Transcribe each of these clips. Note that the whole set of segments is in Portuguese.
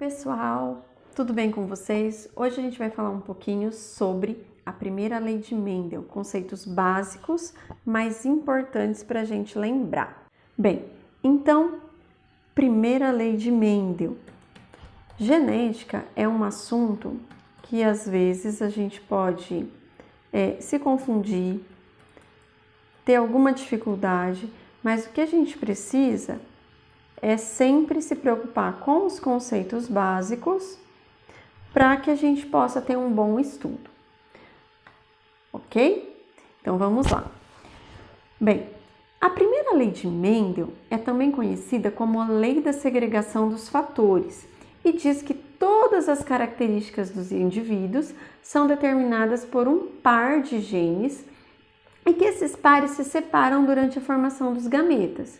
Pessoal, tudo bem com vocês? Hoje a gente vai falar um pouquinho sobre a primeira lei de Mendel, conceitos básicos, mas importantes para a gente lembrar. Bem, então, primeira lei de Mendel. Genética é um assunto que às vezes a gente pode se confundir, ter alguma dificuldade, mas o que a gente precisa é sempre se preocupar com os conceitos básicos para que a gente possa ter um bom estudo, ok? Então vamos lá. Bem, a primeira lei de Mendel é também conhecida como a lei da segregação dos fatores e diz que todas as características dos indivíduos são determinadas por um par de genes e que esses pares se separam durante a formação dos gametas.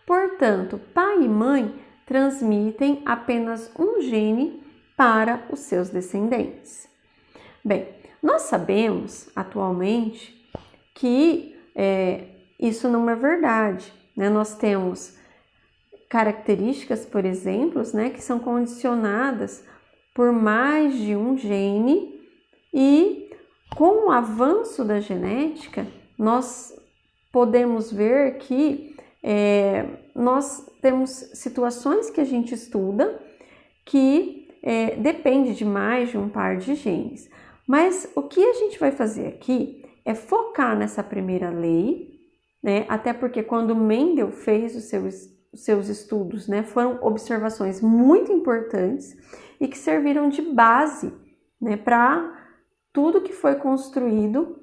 Portanto, pai e mãe transmitem apenas um gene para os seus descendentes. Bem, nós sabemos atualmente que isso não é verdade, né? Nós temos características, por exemplo, né, que são condicionadas por mais de um gene e com o avanço da genética, nós podemos ver que nós temos situações que a gente estuda que depende de mais de um par de genes. Mas o que a gente vai fazer aqui é focar nessa primeira lei, né? Até porque quando Mendel fez os seus estudos, né, foram observações muito importantes e que serviram de base, né, para tudo que foi construído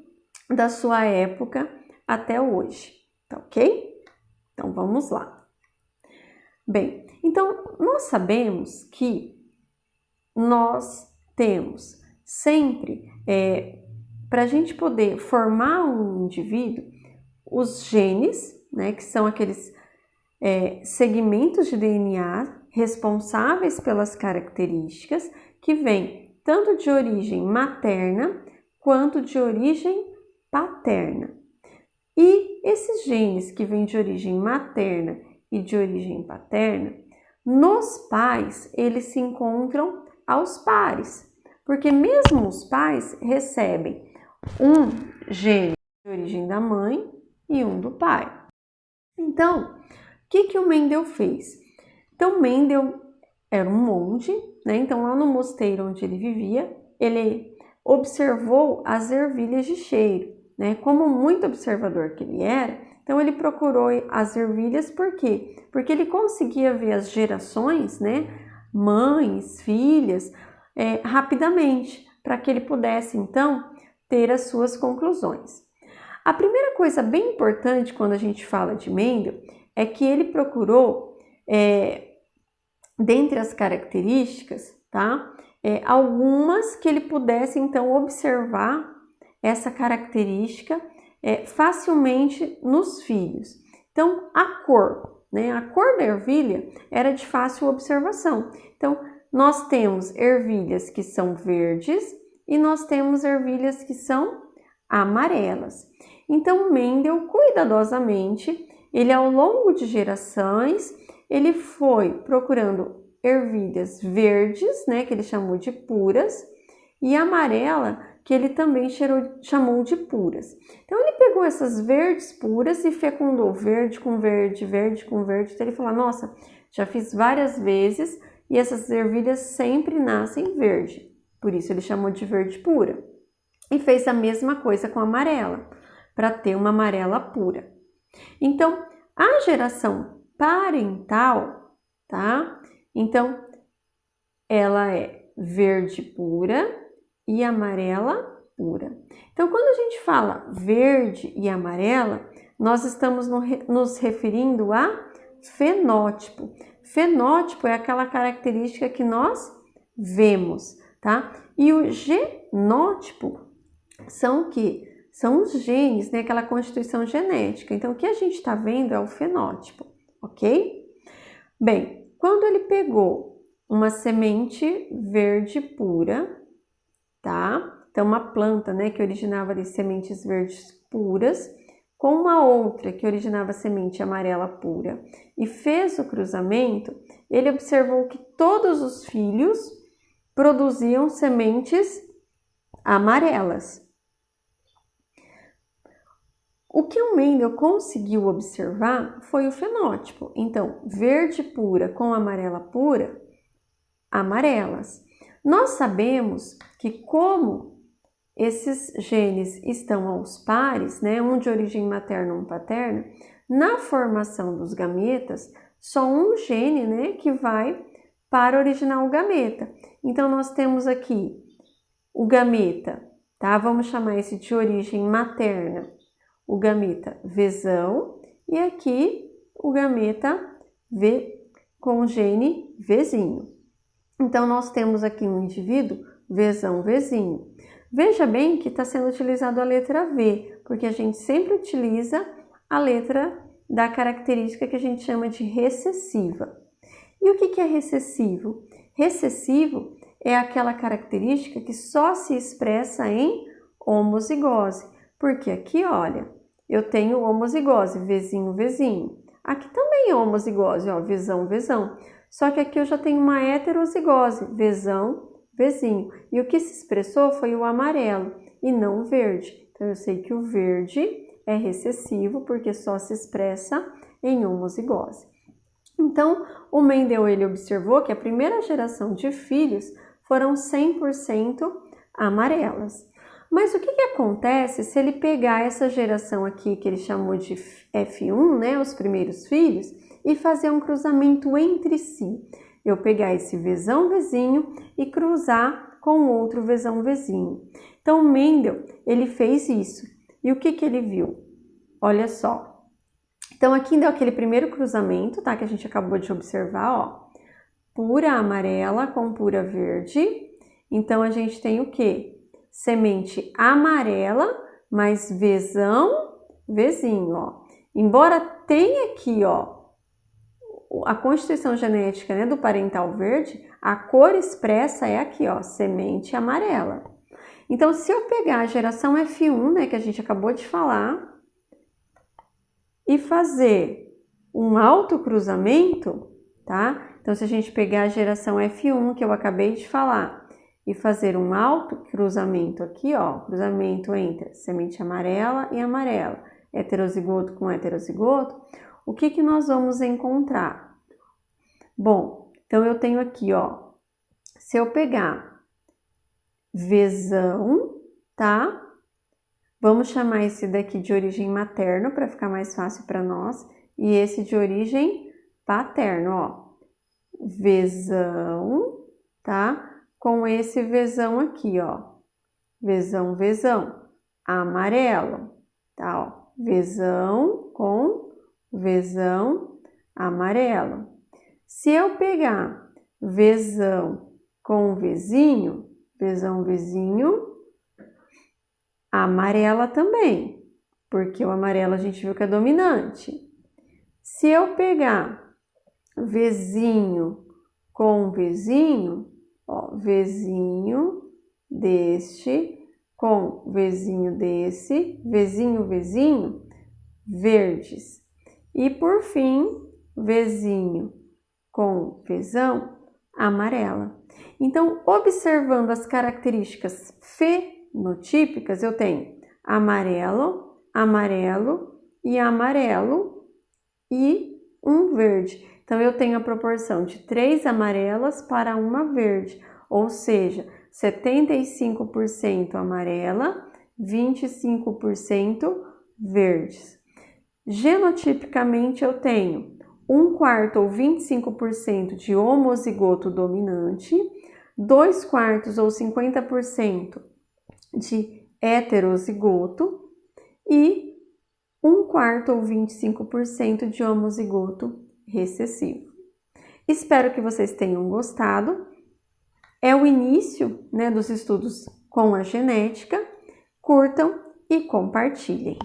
da sua época até hoje, tá ok? Então, vamos lá. Bem, então, nós sabemos que nós temos sempre, para a gente poder formar um indivíduo, os genes, né, que são aqueles segmentos de DNA responsáveis pelas características que vêm tanto de origem materna quanto de origem paterna. E esses genes que vêm de origem materna e de origem paterna, nos pais, eles se encontram aos pares, porque mesmo os pais recebem um gene de origem da mãe e um do pai. Então, o que o Mendel fez? Então, Mendel era um monge, né? Então, lá no mosteiro onde ele vivia, ele observou as ervilhas de cheiro, né? Como muito observador que ele era, então ele procurou as ervilhas, por quê? Porque ele conseguia ver as gerações, né? Mães, filhas, rapidamente, para que ele pudesse, então, ter as suas conclusões. A primeira coisa bem importante quando a gente fala de Mendel é que ele procurou, dentre as características, tá? Algumas que ele pudesse, então, observar essa característica facilmente nos filhos. Então, a cor, né? A cor da ervilha era de fácil observação. Então, nós temos ervilhas que são verdes e nós temos ervilhas que são amarelas. Então, Mendel, cuidadosamente, ele ao longo de gerações, ele foi procurando ervilhas verdes, né, que ele chamou de puras, e amarela, que ele também chamou de puras. Então, ele pegou essas verdes puras e fecundou verde com verde, verde com verde. Então, ele falou, nossa, já fiz várias vezes e essas ervilhas sempre nascem verde. Por isso, ele chamou de verde pura. E fez a mesma coisa com a amarela, para ter uma amarela pura. Então, a geração parental, tá? Então, ela é verde pura e amarela pura. Então, quando a gente fala verde e amarela, nós estamos nos referindo a fenótipo. Fenótipo é aquela característica que nós vemos, tá? E o genótipo são os genes, né? Aquela constituição genética. Então, o que a gente está vendo é o fenótipo, ok? Bem, quando ele pegou uma semente verde pura, tá? Então, uma planta, né, que originava ali sementes verdes puras, com uma outra que originava semente amarela pura e fez o cruzamento, ele observou que todos os filhos produziam sementes amarelas. O que o Mendel conseguiu observar foi o fenótipo. Então, verde pura com amarela pura, amarelas. Nós sabemos que como esses genes estão aos pares, né, um de origem materna e um paterna, na formação dos gametas, só um gene, né, que vai para originar o gameta. Então, nós temos aqui o gameta, tá? Vamos chamar esse de origem materna, o gameta Vzão, e aqui o gameta V com o gene Vzinho. Então, nós temos aqui um indivíduo Vzão, Vzinho. Veja bem que está sendo utilizado a letra V, porque a gente sempre utiliza a letra da característica que a gente chama de recessiva. E o que é recessivo? Recessivo é aquela característica que só se expressa em homozigose. Porque aqui, olha, eu tenho homozigose, Vzinho, Vzinho. Aqui também é homozigose, ó, Vzão, Vzão. Só que aqui eu já tenho uma heterozigose, Vzão, Vzinho. E o que se expressou foi o amarelo e não o verde. Então, eu sei que o verde é recessivo porque só se expressa em homozigose. Então, o Mendel ele observou que a primeira geração de filhos foram 100% amarelas. Mas o que acontece se ele pegar essa geração aqui, que ele chamou de F1, né, os primeiros filhos, e fazer um cruzamento entre si? Eu pegar esse Vzão, Vzinho e cruzar com outro Vzão, Vzinho. Então, o Mendel, ele fez isso. E o que ele viu? Olha só. Então, aqui deu aquele primeiro cruzamento, tá? Que a gente acabou de observar, ó. Pura amarela com pura verde. Então, a gente tem o quê? Semente amarela, mais Vzão, Vzinho, ó. Embora tenha aqui, ó, a constituição genética, né, do parental verde, a cor expressa é aqui, ó, semente amarela. Então, se eu pegar a geração F1, né, que a gente acabou de falar, e fazer um autocruzamento, tá? Então, se a gente pegar a geração F1, que eu acabei de falar, e fazer um autocruzamento aqui, ó, cruzamento entre semente amarela e amarela, heterozigoto com heterozigoto, o que nós vamos encontrar? Bom, então eu tenho aqui, ó, se eu pegar Vzão, tá? Vamos chamar esse daqui de origem materna para ficar mais fácil para nós. E esse de origem paterna, ó. Vzão, tá? Com esse Vzão aqui, ó. Vzão, Vzão. Amarelo, tá? Ó. Vzão com Vzão amarelo. Se eu pegar Vzão com Vzinho, Vzão, Vzinho, amarela também, porque o amarelo a gente viu que é dominante. Se eu pegar Vzinho com Vzinho, ó, Vzinho deste com Vzinho desse, Vzinho, Vzinho, verdes. E por fim, Vzinho com Vzão, amarela. Então, observando as características fenotípicas, eu tenho amarelo, amarelo e amarelo e um verde. Então, eu tenho a proporção de 3 amarelas para uma verde, ou seja, 75% amarela, 25% verdes. Genotipicamente, eu tenho 1/4 ou 25% de homozigoto dominante, 2/4 ou 50% de heterozigoto e 1/4 ou 25% de homozigoto recessivo. Espero que vocês tenham gostado. É o início, né, dos estudos com a genética. Curtam e compartilhem.